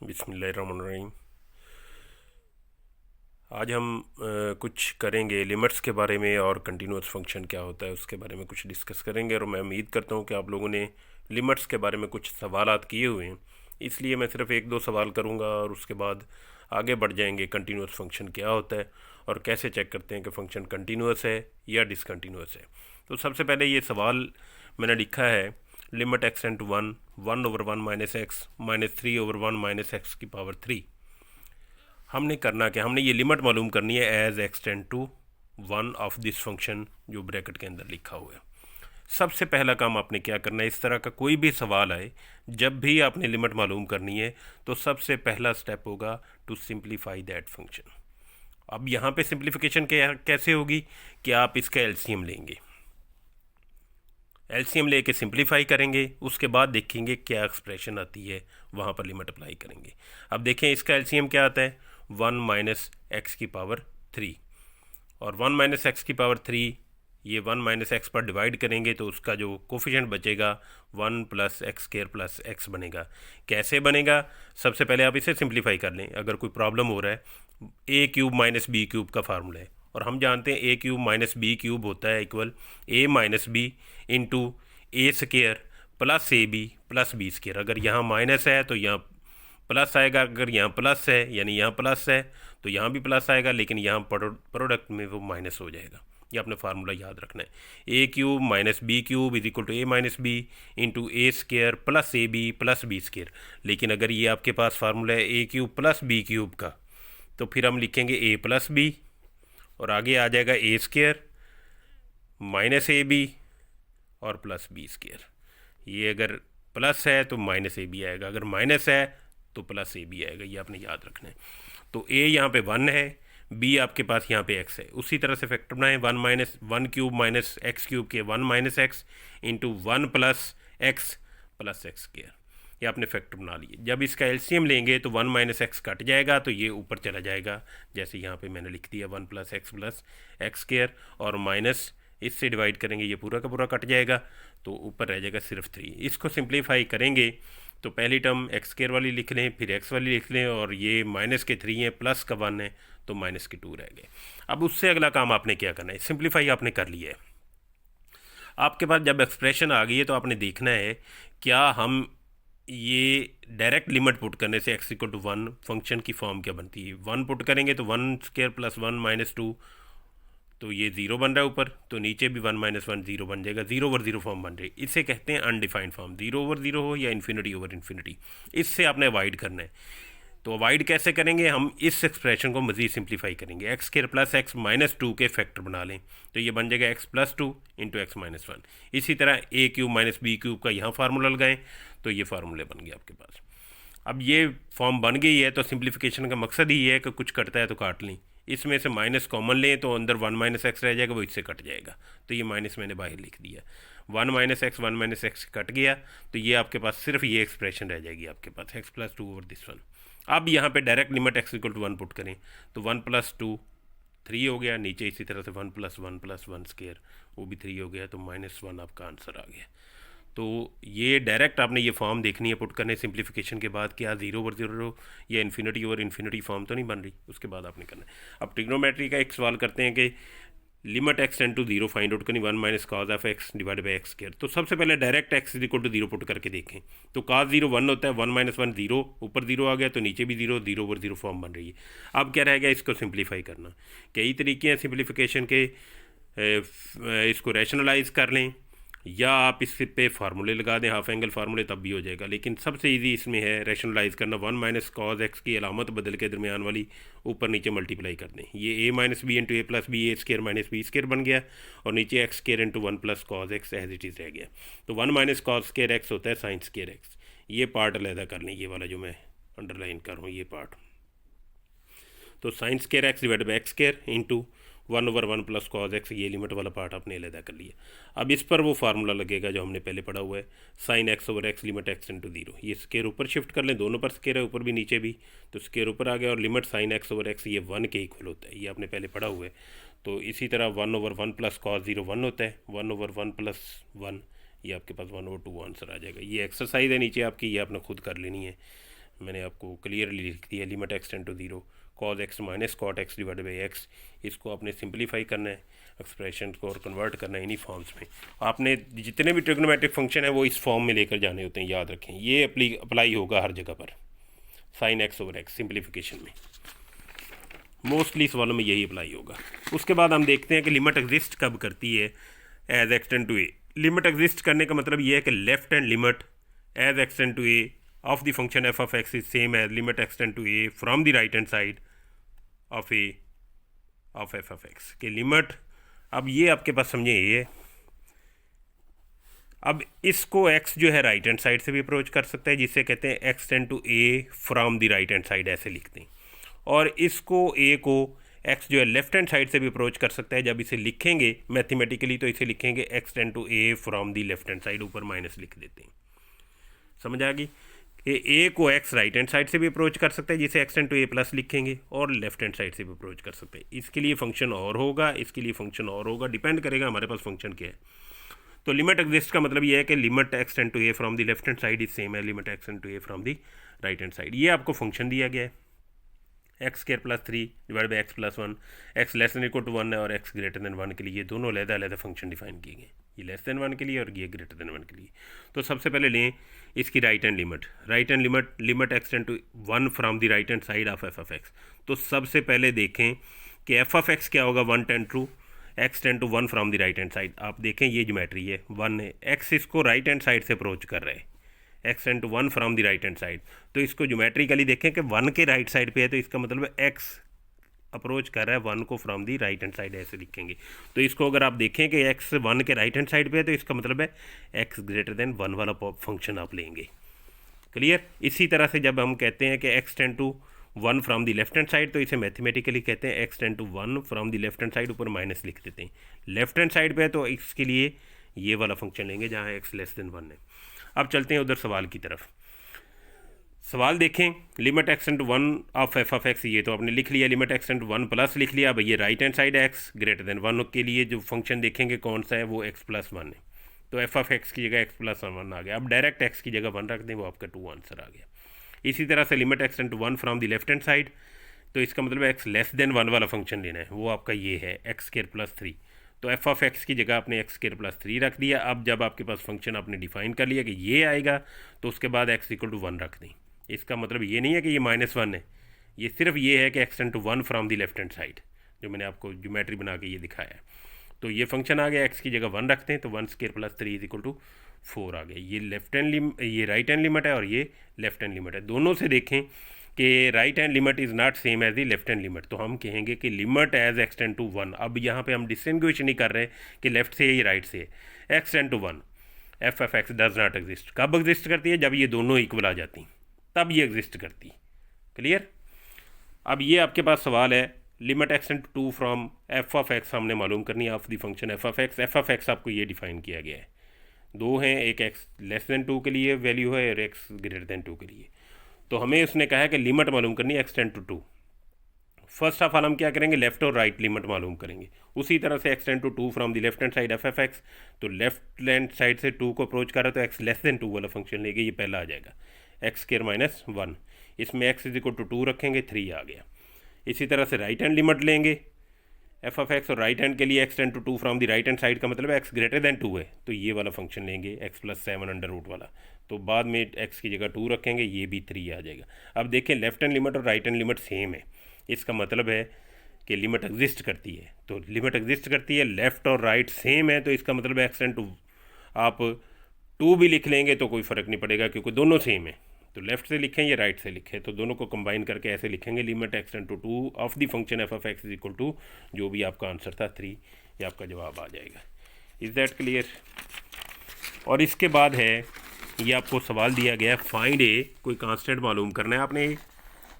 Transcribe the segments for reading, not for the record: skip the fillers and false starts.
बिस्मिल्लाहिर्रहमानिर्रहीम। आज हम कुछ करेंगे लिमिट्स के बारे में और कंटिन्यूस फंक्शन क्या होता है उसके बारे में कुछ डिस्कस करेंगे। और मैं उम्मीद करता हूँ कि आप लोगों ने लिमिट्स के बारे में कुछ सवालात किए हुए हैं, इसलिए मैं सिर्फ एक दो सवाल करूँगा और उसके बाद आगे बढ़ जाएंगे। कंटिन्यूस फंक्शन क्या होता है और कैसे चेक करते हैं कि फ़ंक्शन कंटिन्यूस है या डिसकंटिन्यूस है। तो सबसे पहले ये सवाल मैंने लिखा है, limit x tend to one, 1/1 minus x minus 3/1 minus x की पावर 3। हमने करना क्या, हमने ये लिमिट मालूम करनी है as x tend to one of this function जो ब्रैकेट के अंदर लिखा हुआ है। सबसे पहला काम आपने क्या करना है, इस तरह का कोई भी सवाल आए, जब भी आपने लिमिट मालूम करनी है तो सबसे पहला स्टेप होगा टू सिंप्लीफाई दैट फंक्शन। अब यहाँ पे सिंप्लीफिकेशन कैसे होगी कि आप इसका एलसीएम लेंगे, एलसीएम लेके सिंप्लीफाई करेंगे, उसके बाद देखेंगे क्या एक्सप्रेशन आती है, वहाँ पर लिमिट अप्लाई करेंगे। अब देखें इसका एलसीएम क्या आता है, 1 माइनस एक्स की पावर 3, और 1 माइनस एक्स की पावर 3 ये 1 माइनस एक्स पर डिवाइड करेंगे तो उसका जो कोफिशिएंट बचेगा 1 plus x square plus x बनेगा। कैसे बनेगा, सबसे पहले आप इसे सिंप्लीफाई कर लें। अगर कोई प्रॉब्लम हो रहा है, a cube minus b cube का फार्मूला है और हम जानते हैं a cube minus b cube होता है equal a minus b into a square plus a b plus b square. अगर यहाँ माइनस है तो यहाँ प्लस आएगा, अगर यहाँ प्लस है यानी यहाँ प्लस है तो यहाँ भी प्लस आएगा, लेकिन यहाँ प्रोडक्ट में वो माइनस हो जाएगा। ये आपने फार्मूला याद रखना है, a cube minus b cube is equal to a minus b into a square plus a b plus b square. लेकिन अगर ये आपके पास फार्मूला है a cube plus b cube का, तो फिर हम लिखेंगे ए प्लस बी और आगे आ जाएगा ए स्क्वायर माइनस ए बी और प्लस बी स्क्वायर। ये अगर प्लस है तो माइनस ए बी आएगा, अगर माइनस है तो प्लस ए बी आएगा, ये आपने याद रखना है। तो ए यहाँ पे 1 है, बी आपके पास यहाँ पे एक्स है। उसी तरह से फैक्टर बनाएं, 1 क्यूब माइनस एक्स क्यूब के 1 minus x into 1 plus x square. ये आपने फैक्टर बना लिए। जब इसका एलसीएम लेंगे तो 1 माइनस एक्स कट जाएगा तो ये ऊपर चला जाएगा, जैसे यहाँ पे मैंने लिख दिया 1 प्लस एक्स स्क्वायर, और माइनस इससे डिवाइड करेंगे ये पूरा का पूरा कट जाएगा तो ऊपर रह जाएगा सिर्फ 3। इसको सिंप्लीफाई करेंगे तो पहली टर्म एक्स स्क्वायर वाली लिख लें, फिर एक्स वाली लिख लें, और ये माइनस के 3 है प्लस का 1 है तो माइनस के 2 रह गए। अब उससे अगला काम आपने क्या करना है, सिंप्लीफाई आपने कर लिया है। आपके पास जब एक्सप्रेशन आ गई है तो आपने देखना है क्या हम ये डायरेक्ट लिमिट पुट करने से एक्स इक्वल टू 1 फंक्शन की फॉर्म क्या बनती है। 1 पुट करेंगे तो 1 स्क्वायर प्लस 1 माइनस 2, तो ये 0 बन रहा है ऊपर, तो नीचे भी 1 माइनस 1 0 बन जाएगा, 0 ओवर 0 फॉर्म बन रही है। इसे कहते हैं अनडिफाइंड फॉर्म, 0 ओवर 0 हो या इन्फिनिटी ओवर इन्फिनिटी, इससे आपने अवॉइड करना है। तो अवॉइड कैसे करेंगे, हम इस एक्सप्रेशन को मज़ीद सिंप्लीफाई करेंगे, x square plus x minus 2 के फैक्टर बना लें तो ये बन जाएगा x plus 2 into x minus 1। इसी तरह ए क्यूब माइनस बी क्यूब का यहाँ फार्मूला लगाएं तो ये फार्मूले बन गए आपके पास। अब ये फॉर्म बन गई है तो सिंप्लीफिकेशन का मकसद ही है कि कुछ कटता है तो काट लें, इसमें से माइनस कॉमन लें तो अंदर 1 माइनस एक्स रह जाएगा, वो इससे कट जाएगा, तो ये माइनस मैंने बाहर लिख दिया। 1 माइनस एक्स कट गया तो ये आपके पास सिर्फ ये एक्सप्रेशन रह जाएगी आपके पास, एक्स प्लस 2 ओवर दिस 1। अब यहाँ पे direct limit x equal to 1 put करें तो 1 प्लस 2 3 हो गया, नीचे इसी तरह से 1 प्लस 1 स्क्वायर वो भी 3 हो गया, तो -1 आपका आंसर आ गया। तो ये डायरेक्ट आपने ये फॉर्म देखनी है पुट करने सिंप्लीफिकेशन के बाद, क्या 0 ओवर 0 या इन्फिनिटी ओवर इन्फिनिटी फॉर्म तो नहीं बन रही, उसके बाद आपने करना है। अब ट्रिग्नोमेट्री का एक सवाल करते हैं कि limit x tend to 0 find out करनी, 1 minus cos of x divide by x square. तो सबसे पहले direct x is equal to 0 put करके देखें तो कॉज 0 1 होता है, 1 माइनस 1 0, ऊपर 0 आ गया तो नीचे भी 0, 0 ओवर 0 फॉर्म बन रही है। अब क्या रहेगा, इसको सिंप्लीफाई करना। कई तरीके हैं सिंप्लीफिकेशन के, इसको रैशनलाइज कर लें या आप इस पे फार्मूले लगा दें, हाफ एंगल फार्मूले, तब भी हो जाएगा, लेकिन सबसे इजी इसमें है रैशनलाइज करना। 1 माइनस कॉज एक्स की अलामत बदल के दरमियान वाली ऊपर नीचे मल्टीप्लाई कर दें, ये a minus b into a plus b, a square minus b square बन गया, और नीचे x square into 1 plus cos x as it is रह गया। तो 1 माइनस कॉज स्क्वायर एक्स होता है साइन स्क्वायर एक्स, ये पार्ट अलहदा कर लें, ये वाला जो मैं अंडरलाइन कर रहा हूँ ये पार्ट। तो sine square x divide by x square into 1 over 1 plus cos x, ये लिमिट वाला पार्ट आपने अलहदा कर लिया। अब इस पर वो फार्मूला लगेगा जो हमने पहले पढ़ा हुआ है, sine x over x limit x into 0। ये स्केयर ऊपर शिफ्ट कर लें, दोनों पर स्केयर है, ऊपर भी नीचे भी, तो स्केयर ऊपर आ गया, और limit sine x over x ये 1 के इक्वल होता है, ये आपने पहले पढ़ा हुआ है। तो इसी तरह 1 ओवर 1 प्लस कॉज 0 1 होता है, 1 ओवर 1 प्लस 1 ये आपके पास 1 ओवर 2 आंसर आ जाएगा। ये एक्सरसाइज है नीचे आपकी, ये आपने खुद कर लेनी है, मैंने आपको क्लियरली लिख दिया, limit x tend to 0 cos x minus cot x divide by x. इसको आपने सिंप्लीफाई करना है एक्सप्रेशन को और कन्वर्ट करना है इन्हीं फॉर्म्स में। आपने जितने भी ट्रिग्नोमेट्रिक फंक्शन है वो इस फॉर्म में लेकर जाने होते हैं, याद रखें। ये अप्लाई होगा हर जगह पर, sine x over x simplification में मोस्टली सवालों में यही अप्लाई होगा। उसके बाद हम देखते हैं कि लिमिट एग्जिस्ट कब करती है as x tend to a. Limit exist करने का मतलब ये है कि left hand limit as x tend to a of the function f of x is same as limit x tend to a from the right hand side of a of f of x के limit. अब ये आपके पास समझे ये, अब इसको x जो है राइट हैंड साइड से भी अप्रोच कर सकता है, जिसे कहते हैं x tend to a from the right hand side, ऐसे लिखते हैं। और इसको a को x जो है लेफ्ट हैंड साइड से भी अप्रोच कर सकता है। जब इसे लिखेंगे मैथमेटिकली तो इसे लिखेंगे x tend to a from the left hand side, ऊपर माइनस लिख देते हैं। समझ आ गई कि a को x राइट हैंड साइड से भी अप्रोच कर सकता है, जिसे x tend to a plus लिखेंगे, और लेफ्ट हैंड साइड से भी अप्रोच कर सकते हैं। इसके लिए फंक्शन और होगा, इसके लिए फंक्शन और होगा, डिपेंड करेगा हमारे पास फंक्शन क्या है। तो लिमिट एग्जिस्ट का मतलब ये है कि limit x tend to a from the left hand side is same है limit x tend to a from the right hand side. ये आपको फंक्शन दिया गया है x square plus 3 divide by x plus 1, x less than equal to 1 है और x greater than 1 के लिए दोनों अलग-अलग फंक्शन डिफाइन किए गए, ये लेस देन 1 के लिए और ये ग्रेटर देन 1 के लिए। तो सबसे पहले लें इसकी right hand limit, right hand limit x tend to 1 from the right hand side of f of x. तो सबसे पहले देखें कि एफ ऑफ एक्स क्या होगा, 1 tend to x tend to 1 from the right hand side. आप देखें ये ज्योमेट्री है 1 है, एक्स इसको राइट हैंड साइड से अप्रोच कर रहे हैं, x tend to 1 from the right hand side. तो इसको ज्योमेट्रिकली देखें कि 1 के राइट साइड पे है, तो इसका मतलब है एक्स अप्रोच कर रहा है 1 को from the right hand side, ऐसे लिखेंगे। तो इसको अगर आप देखें कि x 1 के राइट हैंड साइड पे है, तो इसका मतलब है x ग्रेटर देन 1 वाला फंक्शन आप लेंगे। क्लियर। इसी तरह से जब हम कहते हैं कि x tend to 1 from the left hand side, तो इसे मैथमेटिकली कहते हैं x tend to 1 from the left hand side, ऊपर माइनस लिख देते हैं। लेफ्ट हैंड साइड पे है तो इसके लिए ये वाला फंक्शन लेंगे जहाँ x लेस देन 1 है। अब चलते हैं उधर सवाल की तरफ। सवाल देखें, limit x tend to 1 of f of x, ये तो आपने लिख लिया, limit x tend to 1 plus लिख लिया। अब ये right hand side x greater than 1 के लिए जो फंक्शन देखेंगे कौन सा है, वो x प्लस 1 है। तो एफ ऑफ एक्स की जगह x प्लस 1 आ गया। अब डायरेक्ट x की जगह 1 रख दें, वो आपका 2 आंसर आ गया। इसी तरह से limit x tend to 1 from the left hand side, तो इसका मतलब एक्स लेस देन 1 वाला फंक्शन लेना है, वो आपका ये है एक्स स्क्वायर प्लस 3। तो एफ ऑफ एक्स की जगह आपने एक्स स्क्वायर प्लस 3 रख दिया। अब जब आपके पास फंक्शन आपने डिफाइन कर लिया कि ये आएगा, तो उसके बाद एक्स इक्वल टू 1 रख दें। इसका मतलब ये नहीं है कि ये -1 है, ये सिर्फ ये है कि x tend to 1 from the left hand side, जो मैंने आपको ज्योमेट्री बना के ये दिखाया है। तो ये फंक्शन आ गया, एक्स की जगह 1 रखते हैं, तो 1 square plus 3 is equal to 4 आ गया। ये राइट हैंड लिमिट है और ये लेफ्ट हैंड लिमिट है। दोनों से देखें कि right hand limit is not same as the left hand limit, तो हम कहेंगे कि limit as x tend to 1। अब यहाँ पे हम डिस्टिंग्विश नहीं कर रहे कि लेफ्ट से है या राइट से है। X tend to 1 f of x does not exist. कब एग्जिस्ट करती है, जब ये दोनों इक्वल आ जाती, तब ये एग्जिस्ट करती। क्लियर। अब ये आपके पास सवाल है, लिमिट एक्स टेंड टू 2 फ्रॉम एफ ऑफ एक्स हमने मालूम करनी है of the function f of x. F of x आपको ये डिफाइन किया गया है, 2 हैं, एक एक्स लेस देन 2 के लिए वैल्यू है और एक्स ग्रेटर देन 2 के लिए। तो हमें उसने कहा है कि लिमिट मालूम करनी है x tend to 2। First of all हम क्या करेंगे, लेफ्ट और राइट लिमिट मालूम करेंगे। उसी तरह से x tend to 2 from the left hand side f of x, तो लेफ्ट हैंड साइड से 2 को अप्रोच कर रहा है, तो एक्स लेस देन 2 वाला फंक्शन लेंगे, ये पहला आ जाएगा एक्स स्क्वायर माइनस 1। इसमें एक्स इज इक्वल टू 2 रखेंगे, 3 आ गया। इसी तरह से राइट हैंड लिमिट लेंगे एफ ऑफ एक्स, और राइट हैंड के लिए x tend to 2 from the right hand side का मतलब एक्स ग्रेटर देन 2 है, तो ये वाला फंक्शन लेंगे एक्स प्लस 7 अंडर रूट वाला। तो बाद में एक्स की जगह 2 रखेंगे, ये भी 3 आ जाएगा। अब देखें लेफ्ट हैंड लिमिट और राइट हैंड लिमिट सेम है, इसका मतलब है कि लिमिट एग्जिस्ट करती है। तो लिमिट एग्जिस्ट करती है, लेफ्ट और राइट सेम है, तो इसका मतलब एक्स टेंड टू आप 2 भी लिख लेंगे तो कोई फ़र्क नहीं पड़ेगा, क्योंकि दोनों सेम है। तो लेफ्ट से लिखें या राइट से लिखें, तो दोनों को कंबाइन करके ऐसे लिखेंगे, limit x tend to 2 of the function f of x is equal to जो भी आपका आंसर था 3, ये आपका जवाब आ जाएगा। Is that clear. और इसके बाद है, ये आपको सवाल दिया गया है, फाइंड ए, कोई कांस्टेंट मालूम करना है आपने,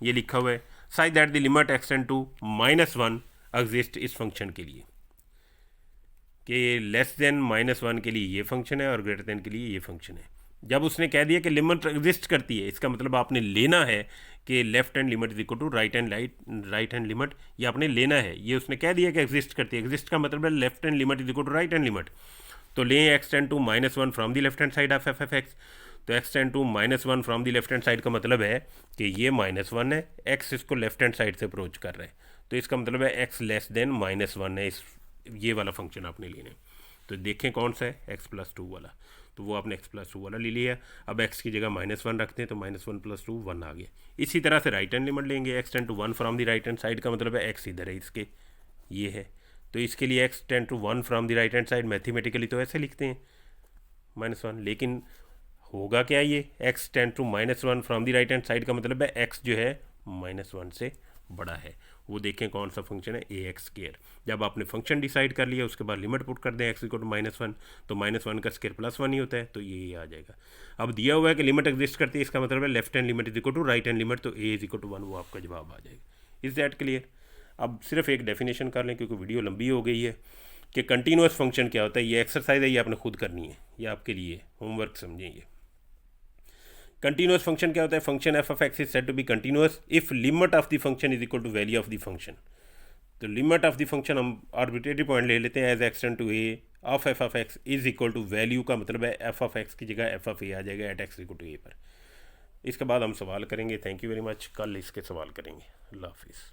ये लिखा हुआ है side that the limit x tend to -1 exist इस फंक्शन के लिए, कि लेस देन -1 के लिए ये फंक्शन है और ग्रेटर देन के लिए ये फंक्शन है। जब उसने कह दिया कि लिमिट एग्जिस्ट करती है, इसका मतलब आपने लेना है कि left hand limit is equal to right hand limit, ये आपने लेना है। ये उसने कह दिया कि एग्जिस्ट करती है, एग्जिस्ट का मतलब है left hand limit is equal to right hand limit. तो लें x tend to -1 from the left hand side of f of x, तो x tend to -1 from the left hand side का मतलब है कि ये -1 है, एक्स इसको लेफ्ट हैंड साइड से अप्रोच कर रहा है, तो इसका मतलब है एक्स लेस देन -1 है। इस ये वाला फंक्शन आपने लेना है। तो देखें कौन सा है, x+2 वाला, तो वो आपने x+2 वाला ले लिया। अब x की जगह -1 रखते हैं तो -1 + 2 1 आ गया। इसी तरह से राइट हैंड लिमिट लेंगे, x tend to 1 from the right hand side का मतलब है x इधर है इसके, ये है, तो इसके लिए x tend to 1 from the right hand side mathematically तो ऐसे लिखते हैं -1, लेकिन होगा क्या, ये x tend to -1 from the right hand side का मतलब है x जो है -1 से बड़ा है। वो देखें कौन सा फंक्शन है, ax²। जब आपने फंक्शन डिसाइड कर लिया उसके बाद लिमिट पुट कर दें x = -1, तो -1 का स्क्वायर +1 ही होता है, तो ये आ जाएगा। अब दिया हुआ है कि लिमिट एग्जिस्ट करती है, इसका मतलब है left hand limit is equal to right hand limit, तो a = 1, वो आपका जवाब आ जाएगा। Is that clear? अब सिर्फ एक डेफिनेशन कर लें क्योंकि वीडियो लंबी हो गई है कि कंटिन्यूस फंक्शन क्या होता है। ये एक्सरसाइज है, ये आपने खुद करनी है, ये आपके लिए होमवर्क समझें। ये कंटिन्यूस फंक्शन क्या होता है, function f(x) is said to be continuous if limit of the function is equal to value of the function. तो लिमिट ऑफ द फंक्शन हम आर्बिट्रेरी पॉइंट ले लेते हैं, as x tend to a of f(x) is equal to value का मतलब है f(x) की जगह f(a) आ जाएगा एट x = a पर। इसके बाद हम सवाल करेंगे। थैंक यू वेरी मच, कल इसके सवाल करेंगे। अल्लाह हाफिज़।